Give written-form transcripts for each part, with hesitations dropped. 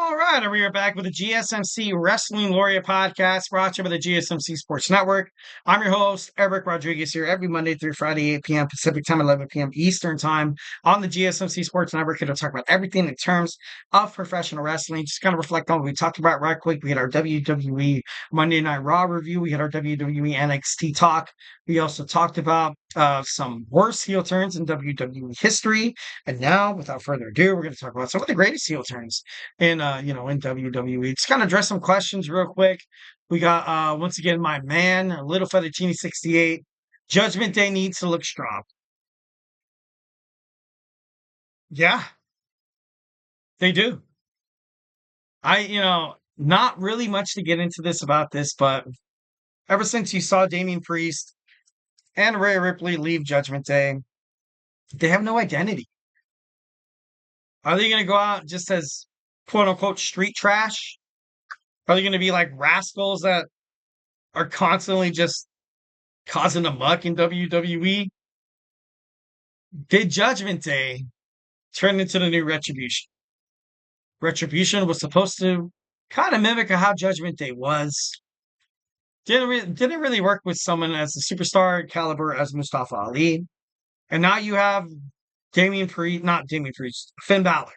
All right, and we are back with the GSMC Wrestling Laureate Podcast, brought to you by the GSMC Sports Network. I'm your host, Eric Rodriguez, here every Monday through Friday, 8 p.m. Pacific Time, 11 p.m. Eastern Time on the GSMC Sports Network. Here to talk about everything in terms of professional wrestling. Just kind of reflect on what we talked about right quick. We had our WWE Monday Night Raw review. We had our WWE NXT talk. We also talked about some worst heel turns in WWE history. And now, without further ado, we're going to talk about some of the greatest heel turns in WWE. Just kind of address some questions real quick. We got once again my man, Little Fettuccine 68. Judgment Day needs to look strong. Yeah, they do. Not really much to get into this about this, but ever since you saw Damian Priest and Rhea Ripley leave Judgment Day, they have no identity. Are they going to go out just as quote unquote street trash? Are they going to be like rascals that are constantly just causing a muck in WWE? Did Judgment Day turn into the new Retribution? Retribution was supposed to kind of mimic how Judgment Day was. Didn't really work with someone as a superstar caliber as Mustafa Ali. And now you have not Damian Priest, Finn Balor.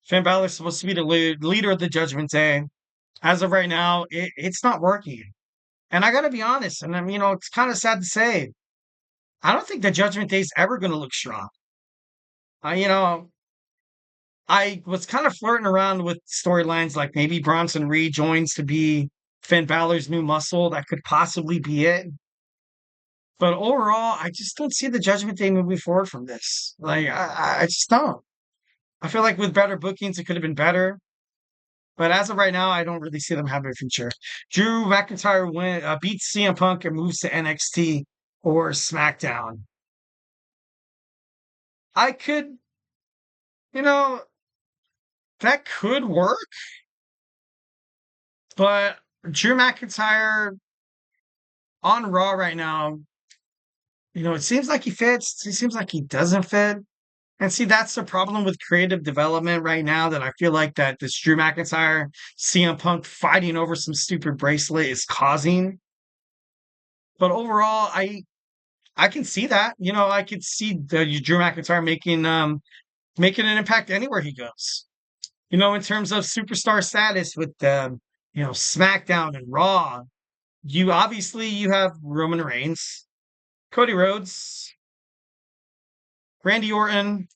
Finn Balor is supposed to be the leader of the Judgment Day. As of right now, it's not working. And I got to be honest, and it's kind of sad to say, I don't think the Judgment Day is ever going to look strong. I was kind of flirting around with storylines like maybe Bronson Reed joins to be Finn Balor's new muscle. That could possibly be it. But overall, I just don't see the Judgment Day moving forward from this. Like, I just don't. I feel like with better bookings, it could have been better. But as of right now, I don't really see them having a future. Drew McIntyre beats CM Punk and moves to NXT or SmackDown. I could, you know, that could work. But Drew McIntyre on Raw right now, it seems like he fits. It seems like he doesn't fit. And see, that's the problem with creative development right now that I feel like that this Drew McIntyre, CM Punk fighting over some stupid bracelet is causing. But overall, I can see that. I could see the Drew McIntyre making an impact anywhere he goes. In terms of superstar status with SmackDown and Raw, you have Roman Reigns, Cody Rhodes, Randy Orton.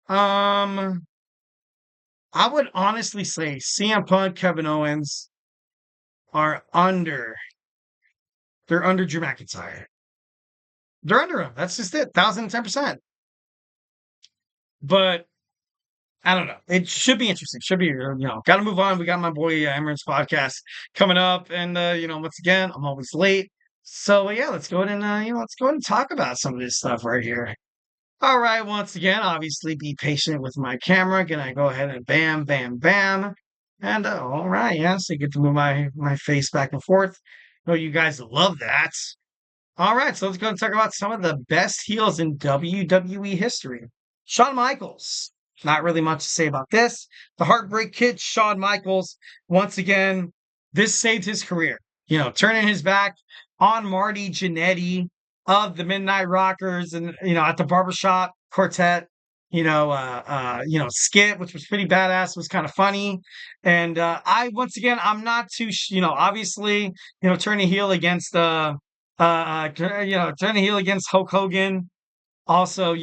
I would honestly say CM Punk, Kevin Owens are under. They're under Drew McIntyre. They're under him. That's just it. 1,010%. But I don't know. It should be interesting. Should be, got to move on. We got my boy Emeren's podcast coming up. And, once again, I'm always late. So, yeah, let's go ahead and, let's go ahead and talk about some of this stuff right here. All right. Once again, obviously be patient with my camera. Gonna go ahead and bam, bam, bam. And, all right. Yeah. So you get to move my face back and forth. I know you guys love that. All right. So let's go and talk about some of the best heels in WWE history. Shawn Michaels. Not really much to say about this. The Heartbreak Kid, Shawn Michaels, once again, this saved his career. Turning his back on Marty Jannetty of the Midnight Rockers and, at the Barbershop Quartet, skit, which was pretty badass, was kind of funny. And I'm not too, obviously, turning heel against, turning heel against Hulk Hogan. Also,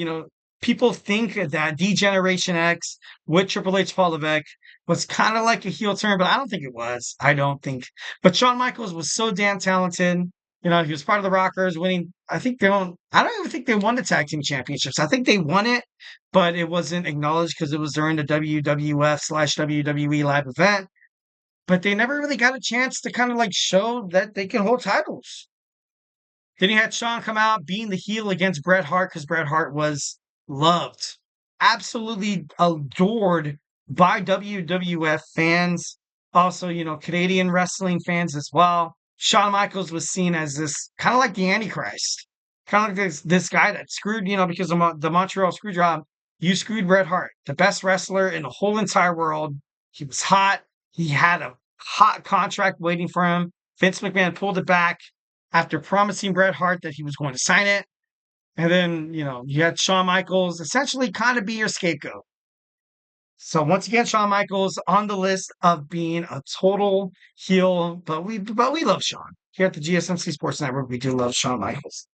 people think that D-Generation X with Triple H Paul Levesque was kind of like a heel turn, but I don't think it was. I don't think. But Shawn Michaels was so damn talented. He was part of the Rockers winning. I don't even think they won the tag team championships. I think they won it, but it wasn't acknowledged because it was during the WWF/WWE live event. But they never really got a chance to kind of like show that they can hold titles. Then you had Shawn come out being the heel against Bret Hart because Bret Hart was loved, absolutely adored by WWF fans. Also, Canadian wrestling fans as well. Shawn Michaels was seen as this kind of like the Antichrist, kind of like this guy that screwed, because of the Montreal Screwjob You screwed Bret Hart, the best wrestler in the whole entire world. He was hot. He had a hot contract waiting for him. Vince McMahon pulled it back after promising Bret Hart that he was going to sign it. And then, you had Shawn Michaels essentially kind of be your scapegoat. So once again, Shawn Michaels on the list of being a total heel, but we love Shawn. Here at the GSMC Sports Network, we do love Shawn Michaels.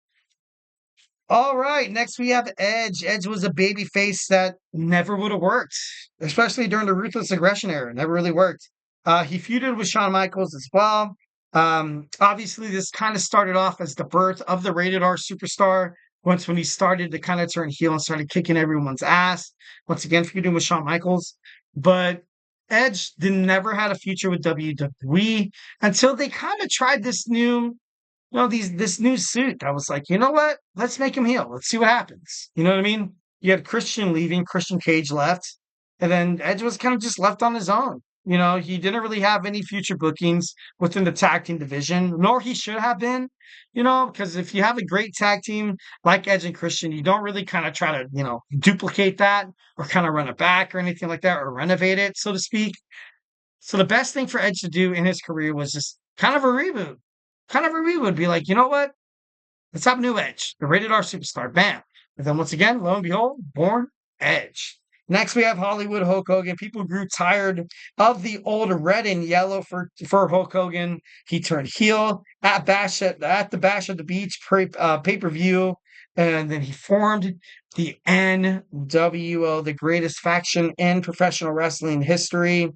All right, next we have Edge. Edge was a baby face that never would have worked, especially during the Ruthless Aggression era. Never really worked. He feuded with Shawn Michaels as well. Obviously, this kind of started off as the birth of the rated R superstar. Once when he started to kind of turn heel and started kicking everyone's ass. Once again, feuding with Shawn Michaels. But Edge never had a future with WWE until they kind of tried this new this new suit. I was like, you know what? Let's make him heel. Let's see what happens. You know what I mean? You had Christian leaving, Christian Cage left, and then Edge was kind of just left on his own. He didn't really have any future bookings within the tag team division, nor he should have been, because if you have a great tag team like Edge and Christian, you don't really kind of try to, duplicate that or kind of run it back or anything like that or renovate it, so to speak. So the best thing for Edge to do in his career was just kind of a reboot. Kind of a reboot. Be like, you know what? Let's have a new Edge, the rated R superstar. Bam. And then once again, lo and behold, born Edge. Next, we have Hollywood Hulk Hogan. People grew tired of the old red and yellow for Hulk Hogan. He turned heel at the Bash at the Beach pay-per-view. And then he formed the NWO, the greatest faction in professional wrestling history.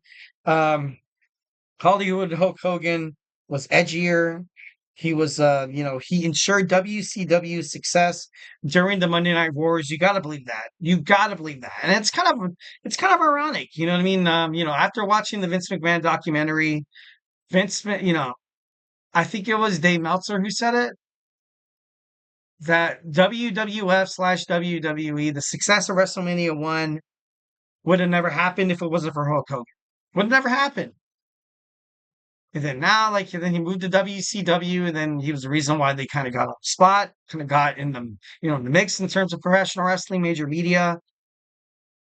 Hollywood Hulk Hogan was edgier. He was, he ensured WCW's success during the Monday Night Wars. You got to believe that. You got to believe that. And it's kind of ironic. You know what I mean? After watching the Vince McMahon documentary, I think it was Dave Meltzer who said it, that WWF/WWE, the success of WrestleMania 1 would have never happened if it wasn't for Hulk Hogan. Would have never happened. And then now, then he moved to WCW, and then he was the reason why they kind of got on the spot, kind of got in the mix in terms of professional wrestling, major media.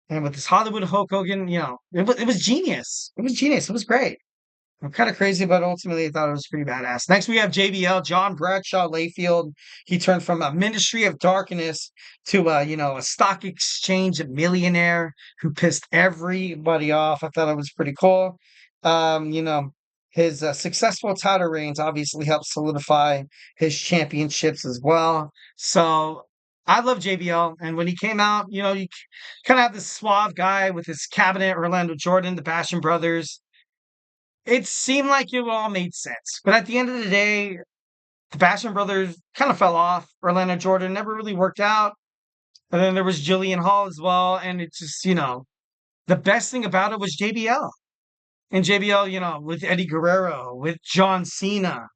And with this Hollywood Hulk Hogan, it was genius. It was genius. It was great. I'm kind of crazy, but ultimately I thought it was pretty badass. Next, we have JBL, John Bradshaw Layfield. He turned from a Ministry of Darkness to a stock exchange millionaire who pissed everybody off. I thought it was pretty cool. His successful title reigns obviously helped solidify his championships as well. So I love JBL. And when he came out, you kind of have this suave guy with his cabinet, Orlando Jordan, the Basham Brothers. It seemed like it all made sense. But at the end of the day, the Basham Brothers kind of fell off. Orlando Jordan never really worked out. And then there was Jillian Hall as well. And it's just, the best thing about it was JBL. And JBL, with Eddie Guerrero, with John Cena,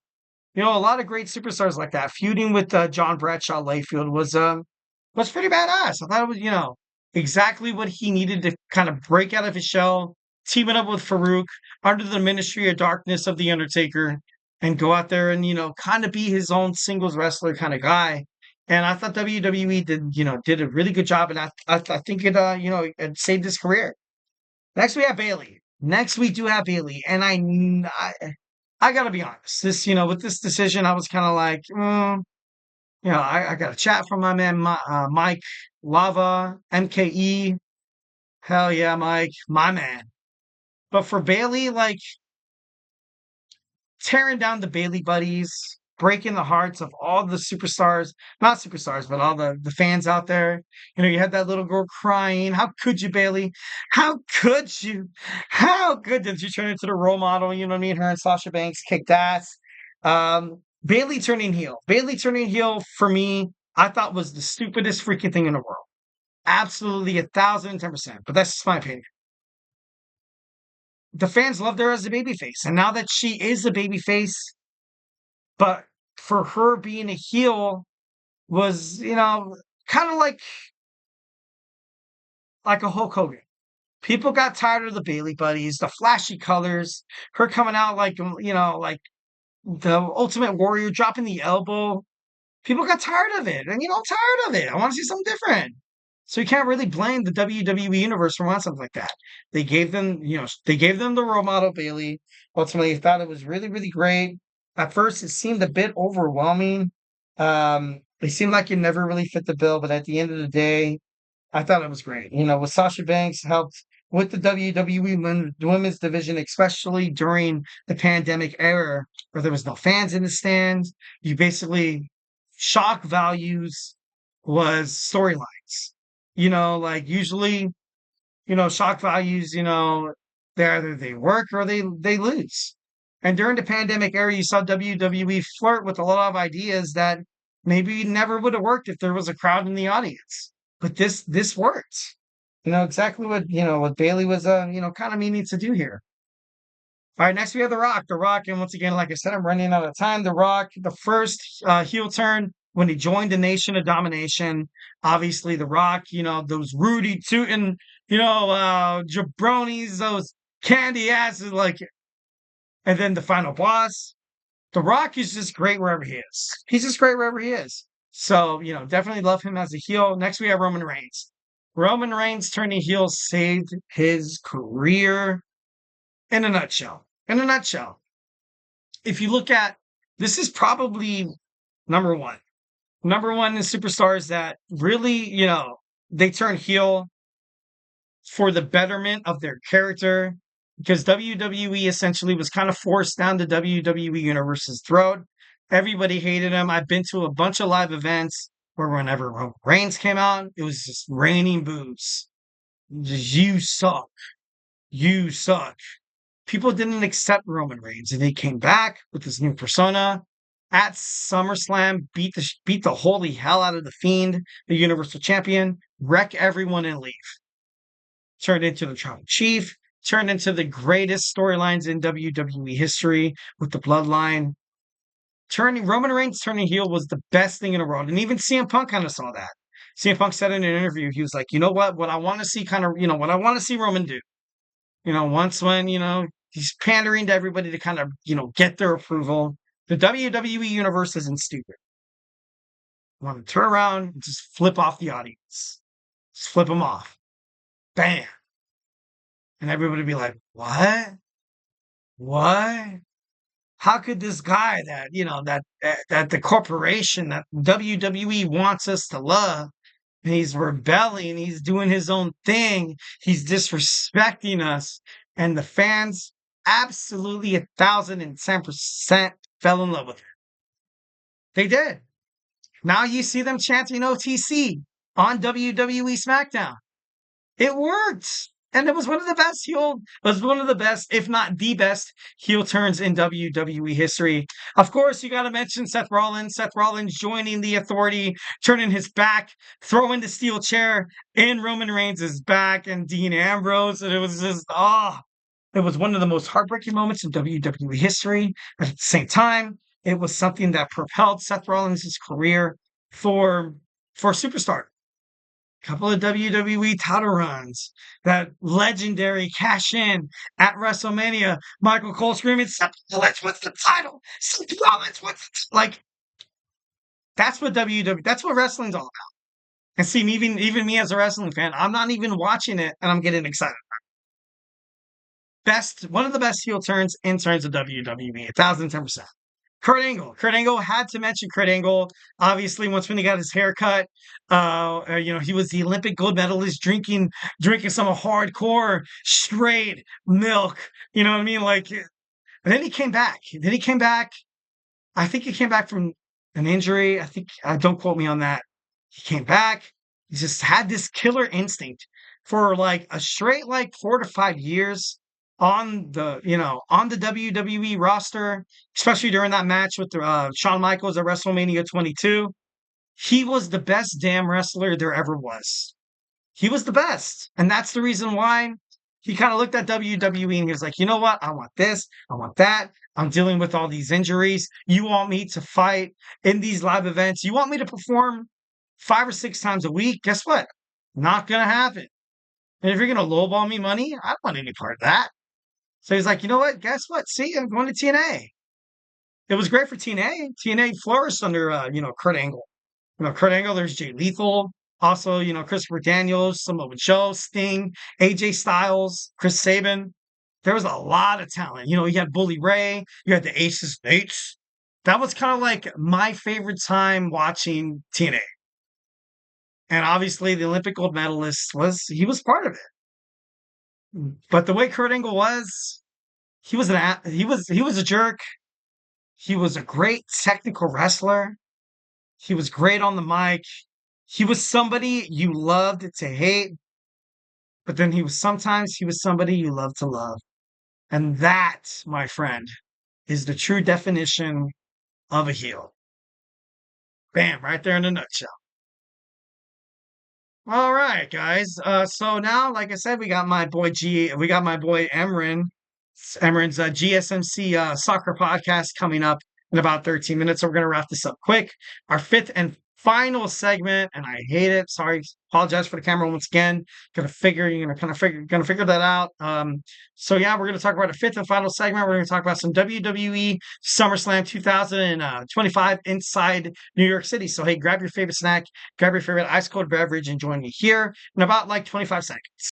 a lot of great superstars like that. Feuding with John Bradshaw Layfield was pretty badass. I thought it was, exactly what he needed to kind of break out of his shell, teaming up with Farouk under the Ministry of Darkness of The Undertaker, and go out there and, kind of be his own singles wrestler kind of guy. And I thought WWE did a really good job, and I think it saved his career. Next, we have Bayley. Next, we do have Bayley, and I gotta be honest. With this decision, I was kind of like, I got a chat from my man Mike Lava MKE. Hell yeah, Mike, my man. But for Bayley, tearing down the Bayley buddies, breaking the hearts of all the superstars, not superstars, but all the fans out there. You had that little girl crying. How could you, Bayley? How could you? How good did you turn into the role model? You know what I mean? Her and Sasha Banks kicked ass. Bayley turning heel. Bayley turning heel for me, I thought was the stupidest freaking thing in the world. Absolutely 1,010%. But that's just my opinion. The fans loved her as a babyface. And now that she is a babyface, but for her being a heel was, kind of like a Hulk Hogan. People got tired of the Bayley buddies, the flashy colors, her coming out like the Ultimate Warrior dropping the elbow. People got tired of it. And, I'm tired of it. I want to see something different. So you can't really blame the WWE universe for wanting something like that. They gave them the role model Bailey. Ultimately, I thought it was really, really great. At first, it seemed a bit overwhelming. It seemed like it never really fit the bill, but at the end of the day, I thought it was great. With Sasha Banks helped with the WWE women's division, especially during the pandemic era where there was no fans in the stands. You basically shock values was storylines. Like usually, shock values, they work or they lose. And during the pandemic era, you saw WWE flirt with a lot of ideas that maybe never would have worked if there was a crowd in the audience. But this worked. Exactly what Bailey was kind of meaning to do here. All right, next we have The Rock. The Rock, and once again, like I said, I'm running out of time. The Rock, the first heel turn when he joined the Nation of Domination. Obviously, The Rock, those Rudy Tootin, jabronis, those candy asses, and then the final boss. The Rock is just great wherever he is. He's just great wherever he is. So, definitely love him as a heel. Next, we have Roman Reigns. Roman Reigns turning heel saved his career in a nutshell. In a nutshell. If you look at this is probably number one. Number one is superstars that really, they turn heel for the betterment of their character because WWE essentially was kind of forced down the WWE universe's throat. Everybody hated him. I've been to a bunch of live events where whenever Roman Reigns came out, it was just raining boos. Just, you suck. You suck. People didn't accept Roman Reigns, and he came back with this new persona at SummerSlam, beat the holy hell out of the Fiend, the Universal Champion, wreck everyone and leave. Turned into the Tribal Chief, turned into the greatest storylines in WWE history with the Bloodline. Roman Reigns turning heel was the best thing in the world, and even CM Punk kind of saw that. CM Punk said in an interview, he was like, you know what I want to see what I want to see Roman do. Once when, he's pandering to everybody to kind of, get their approval. The WWE universe isn't stupid. I want to turn around and just flip off the audience. Just flip them off. Bam. And everybody be like, what? What? How could this guy that the corporation that WWE wants us to love, and he's rebelling, he's doing his own thing, he's disrespecting us, and the fans absolutely 1,010% fell in love with her. They did. Now you see them chanting OTC on WWE SmackDown. It worked. And it was one of the best, if not the best, heel turns in WWE history. Of course, you got to mention Seth Rollins. Seth Rollins joining the Authority, turning his back, throwing the steel chair in Roman Reigns' back and Dean Ambrose. And it was just, it was one of the most heartbreaking moments in WWE history. But at the same time, it was something that propelled Seth Rollins' career for superstar. Couple of WWE title runs, that legendary cash in at WrestleMania. Michael Cole screaming, Seth Rollins wants the title. Seth Rollins wants that's what that's what wrestling's all about. And see, even me as a wrestling fan, I'm not even watching it and I'm getting excited. One of the best heel turns in terms of WWE, 1,010%. Kurt Angle. Kurt Angle had to mention Kurt Angle. Obviously, once when he got his hair cut, he was the Olympic gold medalist drinking some hardcore straight milk. You know what I mean? And then he came back. I think he came back from an injury. I think, don't quote me on that. He came back. He just had this killer instinct for a straight 4 to 5 years on the WWE roster, especially during that match with Shawn Michaels at WrestleMania 22. He was the best damn wrestler there ever was. He was the best. And that's the reason why he kind of looked at WWE and he was like, you know what? I want this. I want that. I'm dealing with all these injuries. You want me to fight in these live events. You want me to perform 5 or 6 times a week. Guess what? Not going to happen. And if you're going to lowball me money, I don't want any part of that. So he's like, you know what? Guess what? See, I'm going to TNA. It was great for TNA. TNA flourished under, Kurt Angle. Kurt Angle, there's Jay Lethal Also, Christopher Daniels, Samoa Joe, Sting, AJ Styles, Chris Sabin. There was a lot of talent. You had Bully Ray, you had the Aces and Eights. That was kind of like my favorite time watching TNA. And obviously the Olympic gold medalist he was part of it. But the way Kurt Angle was, he was a jerk. He was a great technical wrestler. He was great on the mic. He was somebody you loved to hate, but then sometimes he was somebody you loved to love. And that, my friend, is the true definition of a heel. Bam, right there in a nutshell. All right, guys. So now, like I said, we got my boy Emran. Emran's GSMC soccer podcast coming up in about 13 minutes. So we're gonna wrap this up quick. Our fifth and final segment, and I hate it. Sorry, apologize for the camera once again. Gonna figure that out. So yeah, we're gonna talk about a fifth and final segment. We're gonna talk about some WWE SummerSlam 2025 inside New York City. So hey, grab your favorite snack, grab your favorite ice cold beverage, and join me here in about like 25 seconds.